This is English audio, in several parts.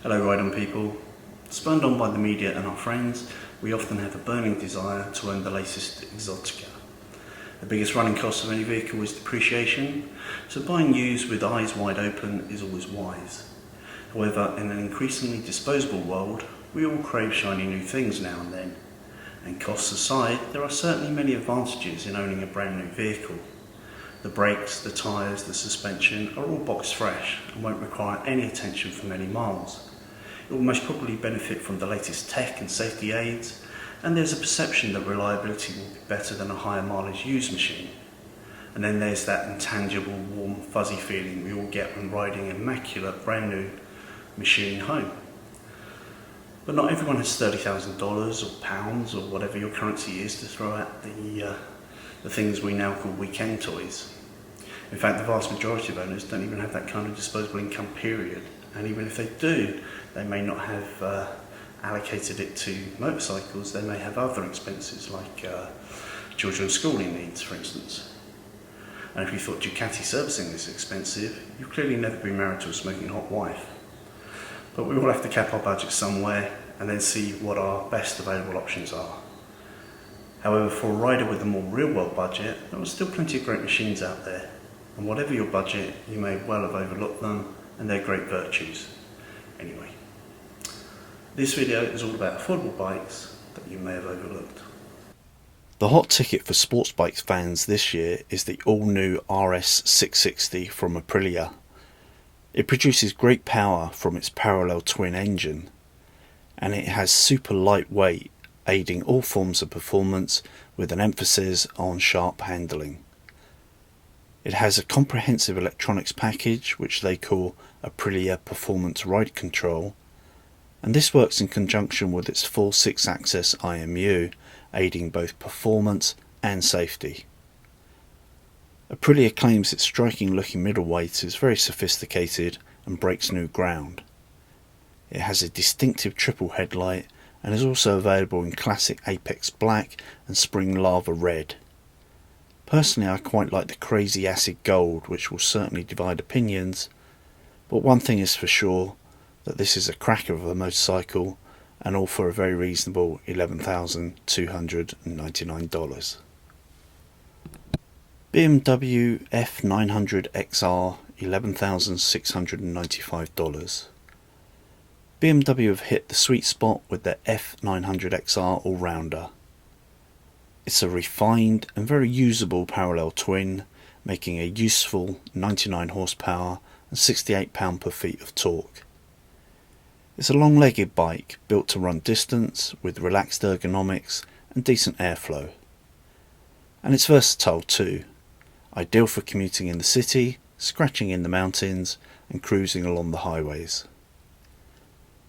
Hello riding people. Spurned on by the media and our friends, we often have a burning desire to own the latest exotica. The biggest running cost of any vehicle is depreciation, so buying used with eyes wide open is always wise. However, in an increasingly disposable world, we all crave shiny new things now and then. And costs aside, there are certainly many advantages in owning a brand new vehicle. The brakes, the tyres, the suspension are all box fresh and won't require any attention for many miles. It will most probably benefit from the latest tech and safety aids, and there's a perception that reliability will be better than a higher mileage used machine. And then there's that intangible, warm, fuzzy feeling we all get when riding an immaculate, brand new machine home. But not everyone has $30,000 or pounds or whatever your currency is to throw at the things we now call weekend toys. In fact, the vast majority of owners don't even have that kind of disposable income, period. And even if they do, they may not have allocated it to motorcycles. They may have other expenses like children's schooling needs, for instance. And if you thought Ducati servicing is expensive, you've clearly never been married to a smoking hot wife. But we all have to cap our budget somewhere and then see what our best available options are. However, for a rider with a more real-world budget, there are still plenty of great machines out there. And whatever your budget, you may well have overlooked them and their great virtues. Anyway, this video is all about affordable bikes that you may have overlooked. The hot ticket for sports bikes fans this year is the all-new RS660 from Aprilia. It produces great power from its parallel twin engine, and it has super lightweight, aiding all forms of performance with an emphasis on sharp handling. It has a comprehensive electronics package which they call Aprilia Performance Ride Control, and this works in conjunction with its full 6-axis IMU, aiding both performance and safety. Aprilia claims its striking looking middleweight is very sophisticated and breaks new ground. It has a distinctive triple headlight and is also available in classic Apex Black and Spring Lava Red. Personally, I quite like the crazy acid gold, which will certainly divide opinions, but one thing is for sure, that this is a cracker of a motorcycle, and all for a very reasonable $11,299. BMW F900XR, $11,695. BMW have hit the sweet spot with their F900XR all-rounder. It's a refined and very usable parallel twin, making a useful 99 horsepower and 68 pound-per-feet of torque. It's a long-legged bike built to run distance with relaxed ergonomics and decent airflow. And it's versatile too, ideal for commuting in the city, scratching in the mountains and cruising along the highways.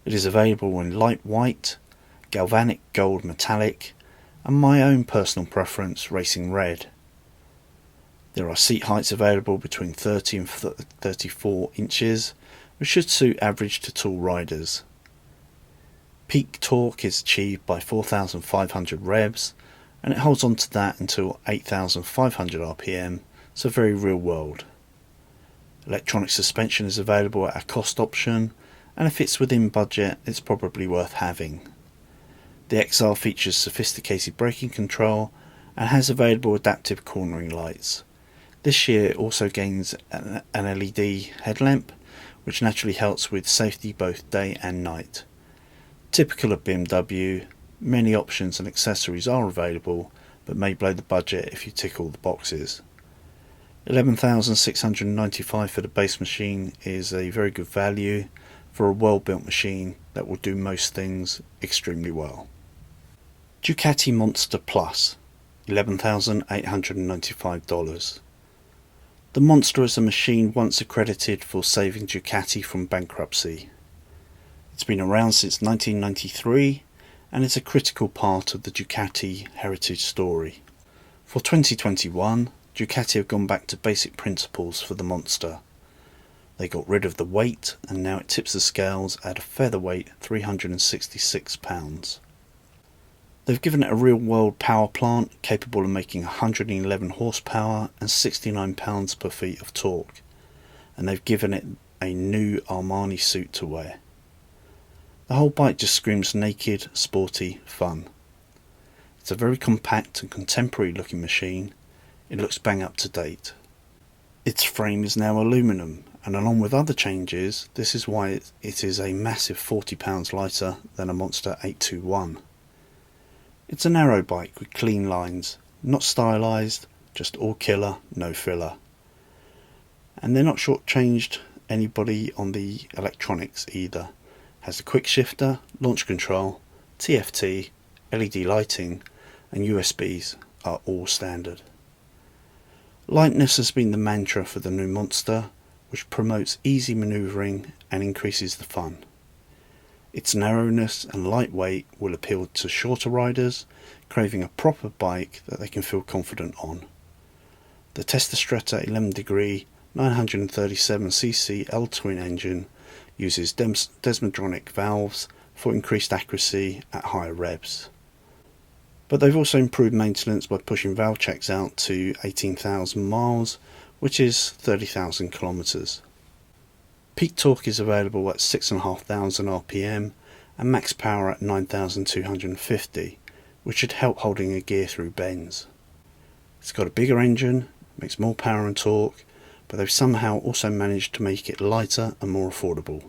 It is available in light white, galvanic gold metallic, and my own personal preference, racing red. There are seat heights available between 30 and 34 inches, which should suit average to tall riders. Peak torque is achieved by 4,500 revs, and it holds on to that until 8,500 RPM, so very real world. Electronic suspension is available at a cost option, and if it's within budget, it's probably worth having. The XR features sophisticated braking control and has available adaptive cornering lights. This year it also gains an LED headlamp, which naturally helps with safety both day and night. Typical of BMW, many options and accessories are available, but may blow the budget if you tick all the boxes. $11,695 for the base machine is a very good value for a well-built machine that will do most things extremely well. Ducati Monster Plus, $11,895. The Monster is a machine once accredited for saving Ducati from bankruptcy. It's been around since 1993 and is a critical part of the Ducati heritage story. For 2021, Ducati have gone back to basic principles for the Monster. They got rid of the weight and now it tips the scales at a featherweight 366 pounds. They've given it a real-world power plant capable of making 111 horsepower and 69 pounds-per-feet of torque, and they've given it a new Armani suit to wear. The whole bike just screams naked, sporty fun. It's a very compact and contemporary looking machine. It looks bang up to date. Its frame is now aluminium, and along with other changes, this is why it is a massive 40 pounds lighter than a Monster 821. It's a narrow bike with clean lines, not stylised, just all killer, no filler. And they're not shortchanged anybody on the electronics either. Has a quick shifter, launch control, TFT, LED lighting, and USBs are all standard. Lightness has been the mantra for the new Monster, which promotes easy manoeuvring and increases the fun. Its narrowness and lightweight will appeal to shorter riders craving a proper bike that they can feel confident on. The Testastretta 11 degree 937cc L-twin engine uses Desmodronic valves for increased accuracy at higher revs. But they've also improved maintenance by pushing valve checks out to 18,000 miles, which is 30,000 kilometers. Peak torque is available at 6,500 RPM and max power at 9,250, which should help holding a gear through bends. It's got a bigger engine, makes more power and torque, but they've somehow also managed to make it lighter and more affordable.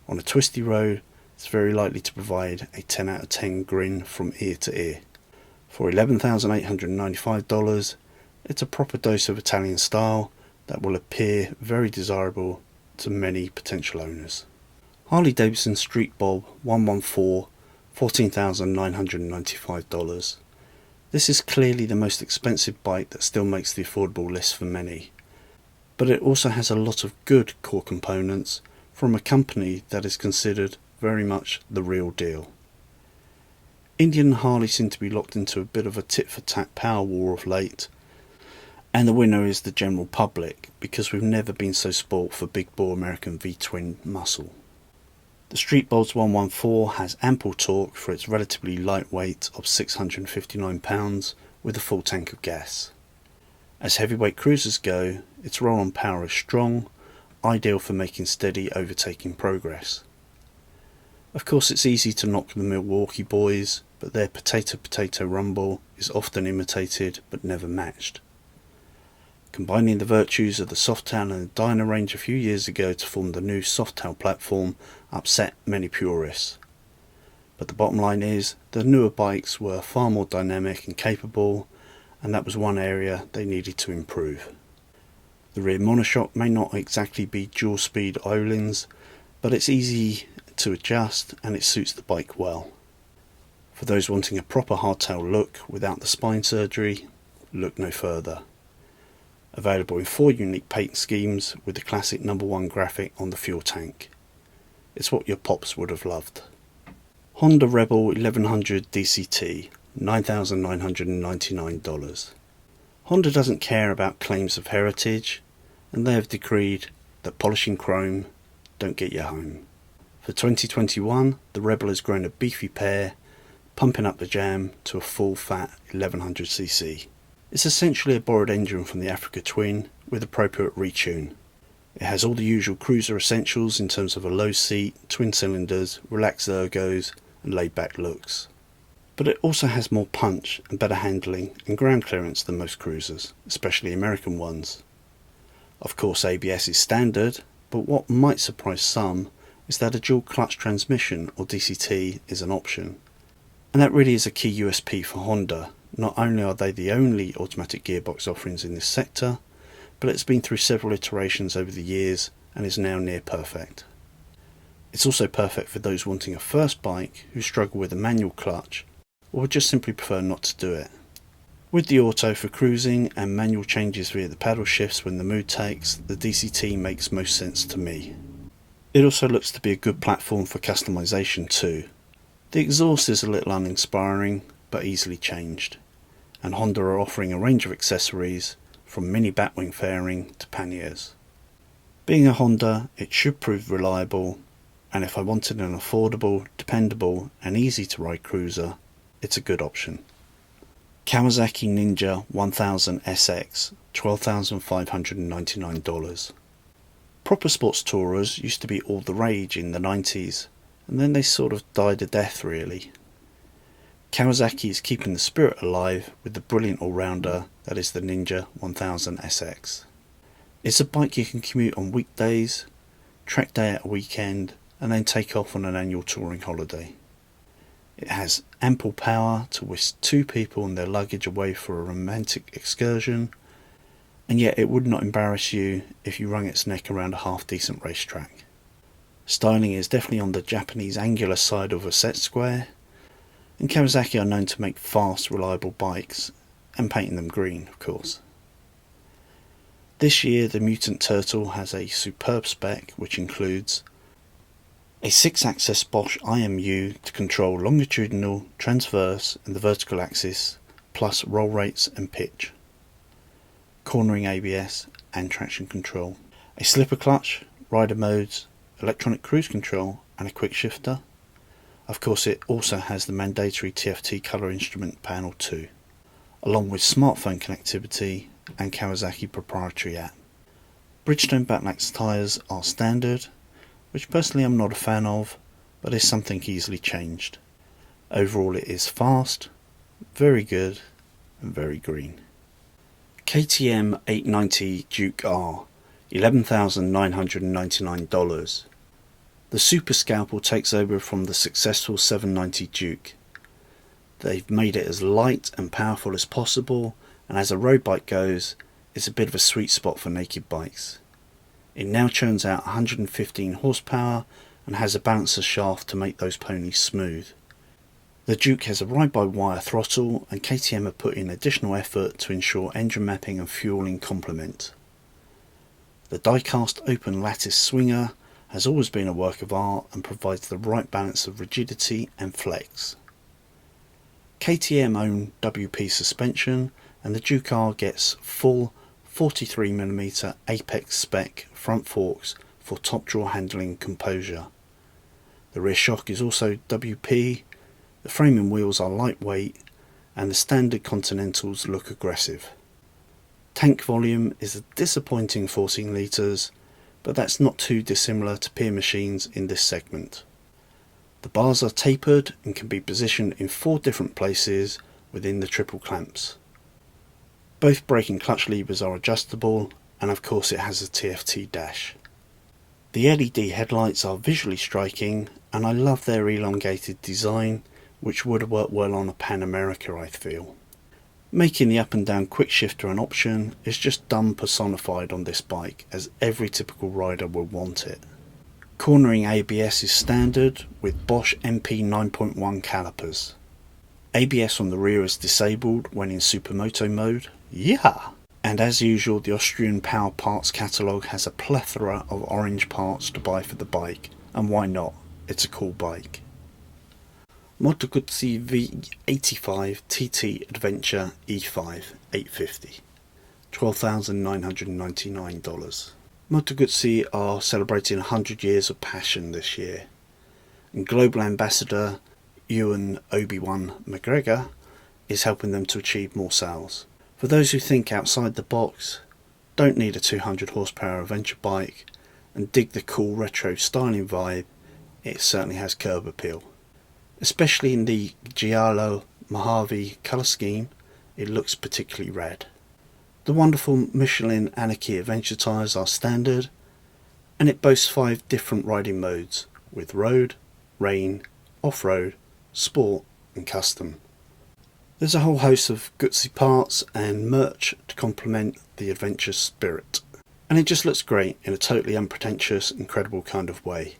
On a twisty road, it's very likely to provide a 10 out of 10 grin from ear to ear. For $11,895, it's a proper dose of Italian style that will appear very desirable to many potential owners. Harley Davidson Street Bob 114, $14,995. This is clearly the most expensive bike that still makes the affordable list for many. But it also has a lot of good core components from a company that is considered very much the real deal. Indian and Harley seem to be locked into a bit of a tit-for-tat power war of late, and the winner is the general public because we've never been so spoilt for big bore American V-twin muscle. The Street Bob's 114 has ample torque for its relatively light weight of 659 pounds with a full tank of gas. As heavyweight cruisers go, its roll-on power is strong, ideal for making steady overtaking progress. Of course, it's easy to knock the Milwaukee boys, but their potato rumble is often imitated but never matched. Combining the virtues of the Softail and the Dyna range a few years ago to form the new Softail platform upset many purists. But the bottom line is, the newer bikes were far more dynamic and capable, and that was one area they needed to improve. The rear monoshock may not exactly be dual speed Öhlins, but it's easy to adjust and it suits the bike well. For those wanting a proper hardtail look without the spine surgery, look no further. Available in 4 unique paint schemes with the classic #1 graphic on the fuel tank. It's what your pops would have loved. Honda Rebel 1100 DCT, $9,999. Honda doesn't care about claims of heritage, and they have decreed that polishing chrome don't get you home. For 2021, the Rebel has grown a beefy pair, pumping up the jam to a full fat 1100cc. It's essentially a borrowed engine from the Africa Twin with appropriate retune. It has all the usual cruiser essentials in terms of a low seat, twin cylinders, relaxed ergos and laid back looks. But it also has more punch and better handling and ground clearance than most cruisers, especially American ones. Of course, ABS is standard, but what might surprise some is that a dual clutch transmission or DCT is an option. And that really is a key USP for Honda. Not only are they the only automatic gearbox offerings in this sector, but it's been through several iterations over the years and is now near perfect. It's also perfect for those wanting a first bike who struggle with a manual clutch or would just simply prefer not to do it. With the auto for cruising and manual changes via the paddle shifts when the mood takes, the DCT makes most sense to me. It also looks to be a good platform for customization too. The exhaust is a little uninspiring, but easily changed, and Honda are offering a range of accessories from mini batwing fairing to panniers. Being a Honda, it should prove reliable, and if I wanted an affordable, dependable and easy to ride cruiser, it's a good option. Kawasaki Ninja 1000 SX, $12,599. Proper sports tourers used to be all the rage in the 90s, and then they sort of died a death really. Kawasaki is keeping the spirit alive with the brilliant all-rounder that is the Ninja 1000 SX. It's a bike you can commute on weekdays, track day at a weekend, and then take off on an annual touring holiday. It has ample power to whisk two people and their luggage away for a romantic excursion, and yet it would not embarrass you if you wrung its neck around a half-decent racetrack. Styling is definitely on the Japanese angular side of a set square, and Kawasaki are known to make fast, reliable bikes, and painting them green, of course. This year the Mutant Turtle has a superb spec which includes a 6-axis Bosch IMU to control longitudinal, transverse and the vertical axis, plus roll rates and pitch, cornering ABS and traction control, a slipper clutch, rider modes, electronic cruise control and a quick shifter. Of course it also has the mandatory TFT colour instrument panel too, along with smartphone connectivity and Kawasaki proprietary app. Bridgestone Batlax tyres are standard, which personally I'm not a fan of, but is something easily changed. Overall it is fast, very good and very green. KTM 890 Duke R, $11,999. The Super Scalpel takes over from the successful 790 Duke. They've made it as light and powerful as possible, and as a road bike goes, it's a bit of a sweet spot for naked bikes. It now churns out 115 horsepower and has a balancer shaft to make those ponies smooth. The Duke has a ride-by-wire throttle, and KTM have put in additional effort to ensure engine mapping and fueling complement. The die-cast open lattice swinger has always been a work of art and provides the right balance of rigidity and flex. KTM own WP suspension, and the Duke R gets full 43mm Apex spec front forks for top draw handling composure. The rear shock is also WP, the frame and wheels are lightweight, and the standard Continentals look aggressive. Tank volume is a disappointing 14 litres, but that's not too dissimilar to peer machines in this segment. The bars are tapered and can be positioned in 4 different places within the triple clamps. Both brake and clutch levers are adjustable, and of course it has a TFT dash. The LED headlights are visually striking, and I love their elongated design, which would work well on a Pan America I feel. Making the up and down quick shifter an option is just dumb personified on this bike, as every typical rider will want it. Cornering ABS is standard with Bosch MP 9.1 calipers. ABS on the rear is disabled when in supermoto mode. Yeah! And as usual, the Austrian Power Parts catalogue has a plethora of orange parts to buy for the bike, and why not? It's a cool bike. Moto Guzzi V85 TT Adventure E5 850, $12,999. Moto Guzzi are celebrating 100 years of passion this year, and global ambassador Ewan Obi-Wan McGregor is helping them to achieve more sales. For those who think outside the box, don't need a 200 horsepower adventure bike, and dig the cool retro styling vibe, it certainly has curb appeal. Especially in the Giallo Mojave colour scheme, it looks particularly rad. The wonderful Michelin Anarchy adventure tyres are standard, and it boasts 5 different riding modes, with road, rain, off-road, sport and custom. There's a whole host of Guzzi parts and merch to complement the adventure spirit, and it just looks great in a totally unpretentious, incredible kind of way.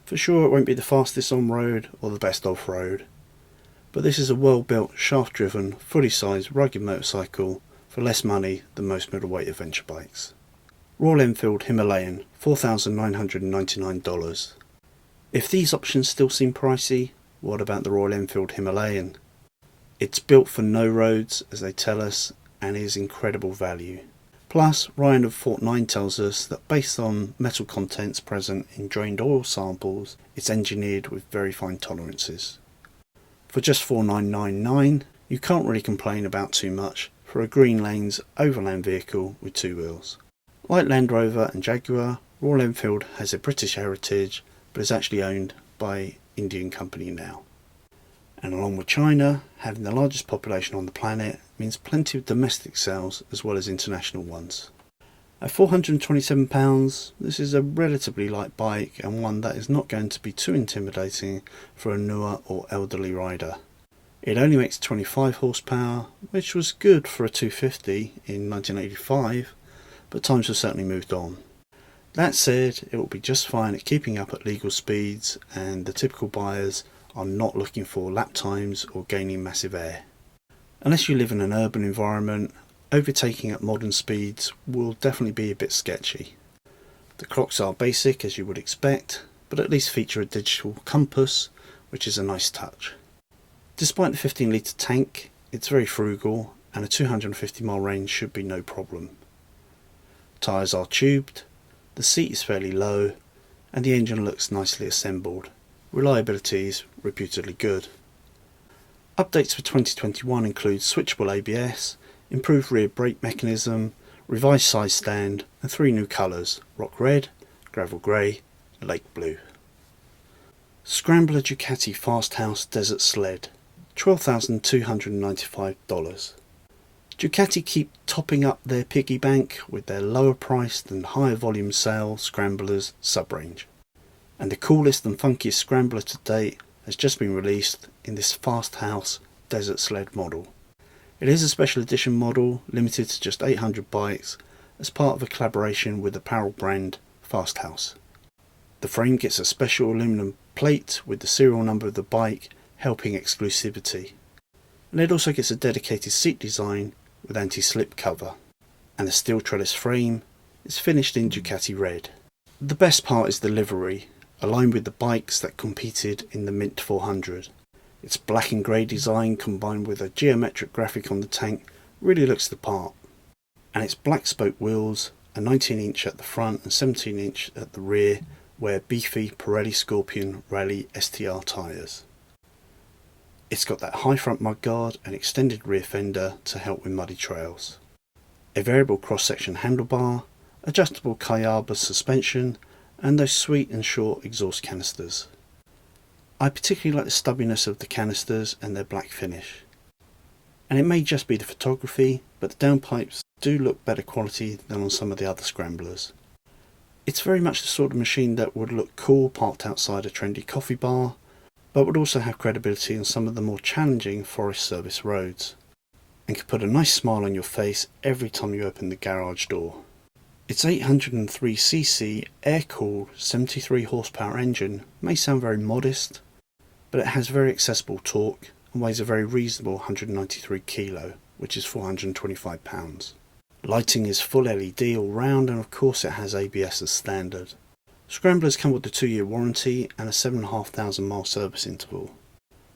For sure it won't be the fastest on-road or the best off-road, but this is a well-built, shaft-driven, fully sized, rugged motorcycle for less money than most middleweight adventure bikes. Royal Enfield Himalayan, $4,999. If these options still seem pricey, what about the Royal Enfield Himalayan? It's built for no roads, as they tell us, and is incredible value. Plus, Ryan of Fort 9 tells us that based on metal contents present in drained oil samples, it's engineered with very fine tolerances. For just $4,999, you can't really complain about too much for a green lanes overland vehicle with 2 wheels. Like Land Rover and Jaguar, Royal Enfield has a British heritage, but is actually owned by Indian company now. And along with China, having the largest population on the planet means plenty of domestic sales as well as international ones. At £427, this is a relatively light bike and one that is not going to be too intimidating for a newer or elderly rider. It only makes 25 horsepower, which was good for a 250 in 1985, but times have certainly moved on. That said, it will be just fine at keeping up at legal speeds, and the typical buyers are not looking for lap times or gaining massive air. Unless you live in an urban environment, overtaking at modern speeds will definitely be a bit sketchy. The clocks are basic as you would expect, but at least feature a digital compass, which is a nice touch. Despite the 15 litre tank, it's very frugal and a 250 mile range should be no problem. Tyres are tubed, the seat is fairly low, and the engine looks nicely assembled. Reliability is reputedly good. Updates for 2021 include switchable ABS, improved rear brake mechanism, revised side stand, and 3 new colours: rock red, gravel grey, and lake blue. Scrambler Ducati Fasthouse Desert Sled, $12,295. Ducati keep topping up their piggy bank with their lower priced and higher volume sale Scramblers sub-range. And the coolest and funkiest Scrambler to date has just been released in this Fasthouse Desert Sled model. It is a special edition model, limited to just 800 bikes, as part of a collaboration with apparel brand Fasthouse. The frame gets a special aluminum plate with the serial number of the bike, helping exclusivity. And it also gets a dedicated seat design with anti-slip cover. And the steel trellis frame is finished in Ducati red. The best part is the livery, aligned with the bikes that competed in the Mint 400. Its black and grey design combined with a geometric graphic on the tank really looks the part. And its black spoke wheels, a 19 inch at the front and 17 inch at the rear, wear beefy Pirelli Scorpion Rally STR tyres. It's got that high front mudguard and extended rear fender to help with muddy trails. A variable cross-section handlebar, adjustable Kayaba suspension, and those sweet and short exhaust canisters. I particularly like the stubbiness of the canisters and their black finish. And it may just be the photography, but the downpipes do look better quality than on some of the other Scramblers. It's very much the sort of machine that would look cool parked outside a trendy coffee bar, but would also have credibility on some of the more challenging Forest Service roads, and could put a nice smile on your face every time you open the garage door. Its 803cc air-cooled 73 horsepower engine may sound very modest, but it has very accessible torque and weighs a very reasonable 193 kg, which is 425 pounds. Lighting is full LED all round, and of course it has ABS as standard. Scramblers come with a 2-year warranty and a 7,500 mile service interval.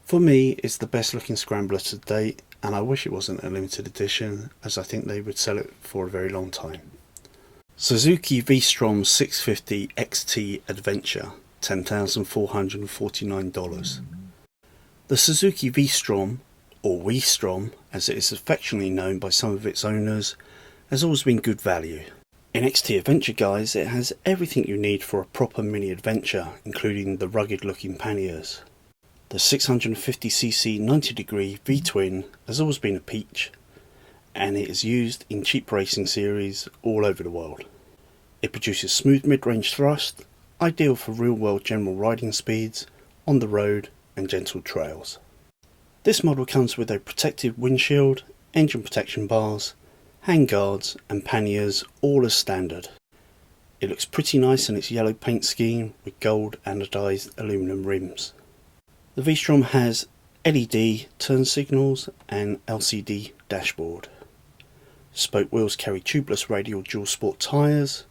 For me, it's the best looking Scrambler to date, and I wish it wasn't a limited edition, as I think they would sell it for a very long time. Suzuki V-Strom 650 XT Adventure, $10,449. The Suzuki V-Strom, or V-Strom as it is affectionately known by some of its owners, has always been good value. In XT Adventure guys, it has everything you need for a proper mini adventure, including the rugged looking panniers. The 650cc 90-degree V-twin has always been a peach, and it is used in cheap racing series all over the world. It produces smooth mid-range thrust, ideal for real-world general riding speeds, on the road and gentle trails. This model comes with a protective windshield, engine protection bars, handguards and panniers all as standard. It looks pretty nice in its yellow paint scheme with gold anodized aluminum rims. The V-Strom has LED turn signals and LCD dashboard. Spoke wheels carry tubeless radial dual sport tyres,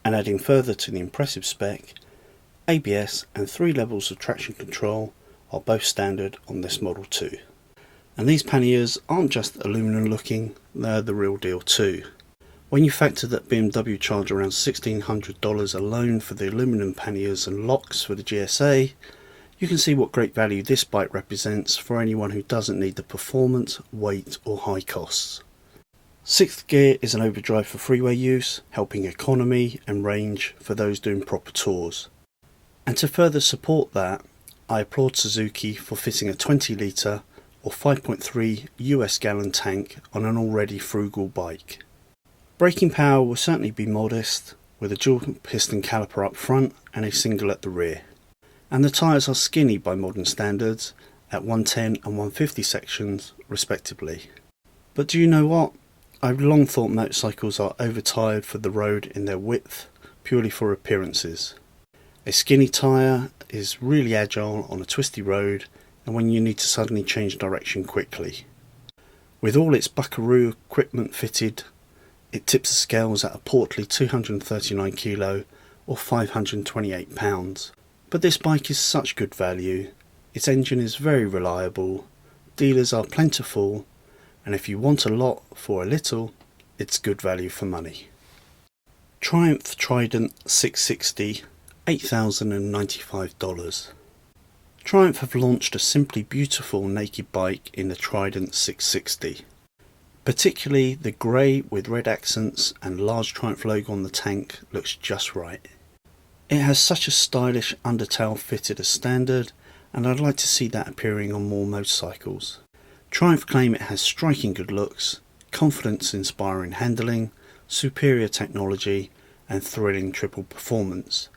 and adding further to the impressive spec, ABS and 3 levels of traction control are both standard on this model too. And these panniers aren't just aluminum looking, they're the real deal too. When you factor that BMW charge around $1,600 alone for the aluminum panniers and locks for the GSA, you can see what great value this bike represents for anyone who doesn't need the performance, weight or high costs. 6th gear is an overdrive for freeway use, helping economy and range for those doing proper tours. And to further support that, I applaud Suzuki for fitting a 20 litre or 5.3 US gallon tank on an already frugal bike. Braking power will certainly be modest, with a dual piston caliper up front and a single at the rear. And the tyres are skinny by modern standards at 110 and 150 sections respectively. But do you know what? I've long thought motorcycles are overtired for the road in their width, purely for appearances. A skinny tyre is really agile on a twisty road and when you need to suddenly change direction quickly. With all its buckaroo equipment fitted, it tips the scales at a portly 239 kilo or 528 pounds. But this bike is such good value, its engine is very reliable, dealers are plentiful, and if you want a lot for a little, it's good value for money. Triumph Trident 660, $8,095. Triumph have launched a simply beautiful naked bike in the Trident 660. Particularly the grey with red accents and large Triumph logo on the tank looks just right. It has such a stylish undertail fitted as standard, and I'd like to see that appearing on more motorcycles. Triumph claim it has striking good looks, confidence inspiring handling, superior technology and thrilling triple performance.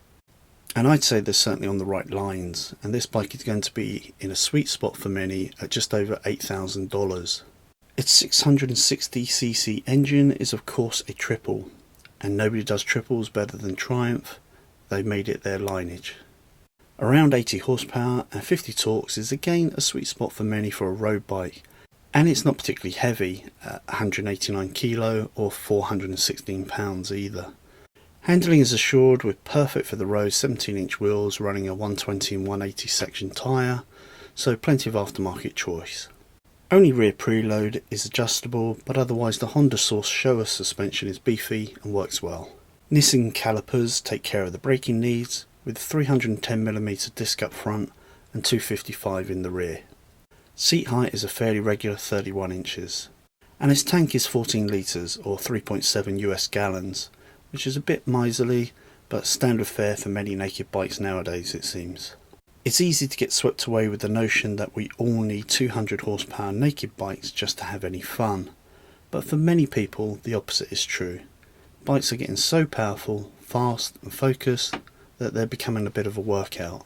And I'd say they're certainly on the right lines, and this bike is going to be in a sweet spot for many at just over $8,000. Its 660cc engine is of course a triple, and nobody does triples better than Triumph. They've made it their lineage. Around 80 horsepower and 50 torques is again a sweet spot for many for a road bike, and it's not particularly heavy at 189 kilo or 416 pounds either. Handling is assured with perfect for the road 17-inch wheels running a 120 and 180 section tyre, so plenty of aftermarket choice. Only rear preload is adjustable, but otherwise the Honda Source Showa suspension is beefy and works well. Nissan calipers take care of the braking needs, with 310mm disc up front and 255 in the rear. Seat height is a fairly regular 31 inches, and its tank is 14 litres or 3.7 US gallons, which is a bit miserly, but standard fare for many naked bikes nowadays it seems. It's easy to get swept away with the notion that we all need 200 horsepower naked bikes just to have any fun, but for many people the opposite is true. Bikes are getting so powerful, fast and focused that they're becoming a bit of a workout.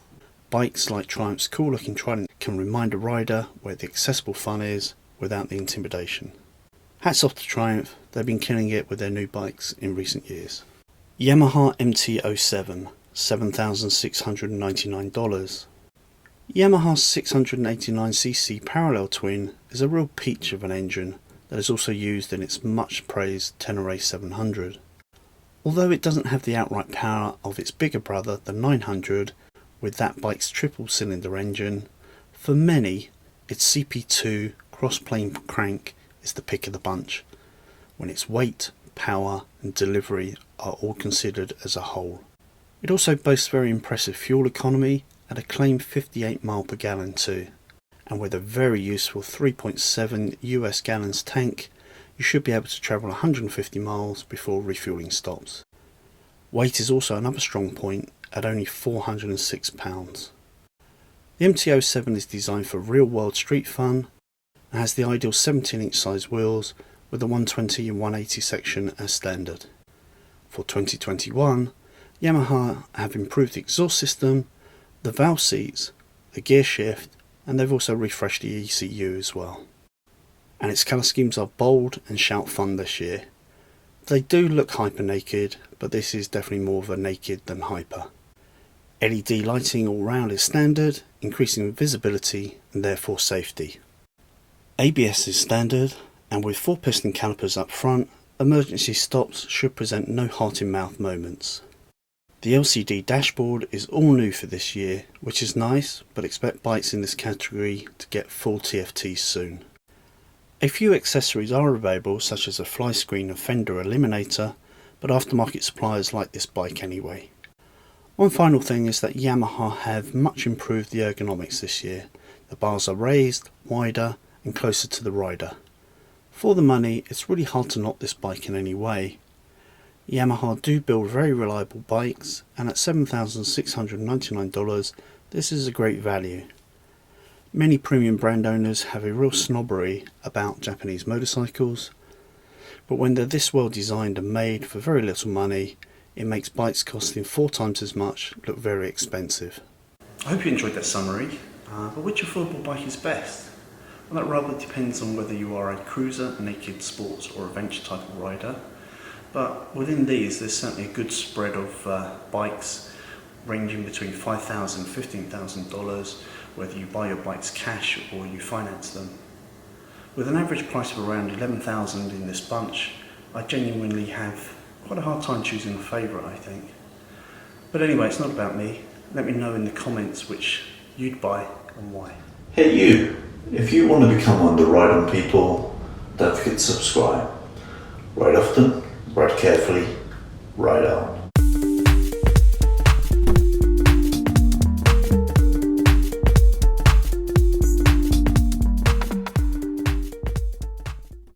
Bikes like Triumph's cool looking Trident can remind a rider where the accessible fun is without the intimidation. Hats off to Triumph, they've been killing it with their new bikes in recent years. Yamaha MT07, $7,699. Yamaha's 689cc parallel twin is a real peach of an engine that is also used in its much praised Tenere 700. Although it doesn't have the outright power of its bigger brother, the 900, with that bike's triple cylinder engine, for many its CP2 cross-plane crank is the pick of the bunch, when its weight, power and delivery are all considered as a whole. It also boasts very impressive fuel economy at a claimed 58 miles per gallon too, and with a very useful 3.7 US gallons tank, you should be able to travel 150 miles before refueling stops. Weight is also another strong point at only 406 pounds. The MT07 is designed for real world street fun and has the ideal 17-inch size wheels with the 120 and 180 section as standard. For 2021, Yamaha have improved the exhaust system, the valve seats, the gear shift, and they've also refreshed the ECU as well. And its colour schemes are bold and shout fun this year. They do look hyper naked, but this is definitely more of a naked than hyper. LED lighting all round is standard, increasing visibility and therefore safety. ABS is standard, and with 4-piston calipers up front, emergency stops should present no heart-in-mouth moments. The LCD dashboard is all new for this year, which is nice, but expect bikes in this category to get full TFTs soon. A few accessories are available, such as a fly screen and fender eliminator, but aftermarket suppliers like this bike anyway. One final thing is that Yamaha have much improved the ergonomics this year. The bars are raised, wider and closer to the rider. For the money, it's really hard to knock this bike in any way. Yamaha do build very reliable bikes, and at $7,699 this is a great value. Many premium brand owners have a real snobbery about Japanese motorcycles, but when they're this well designed and made for very little money, it makes bikes costing 4 times as much look very expensive. I hope you enjoyed that summary, but which affordable bike is best? Well, that rather depends on whether you are a cruiser, naked sports or adventure type of rider, but within these there's certainly a good spread of bikes ranging between $5,000 and $15,000, whether you buy your bikes cash or you finance them. With an average price of around $11,000 in this bunch, I genuinely have quite a hard time choosing a favourite, I think. But anyway, it's not about me. Let me know in the comments which you'd buy and why. Hey you, if you want to become one of the Ride On people, don't forget to subscribe. Ride often, ride carefully, ride on.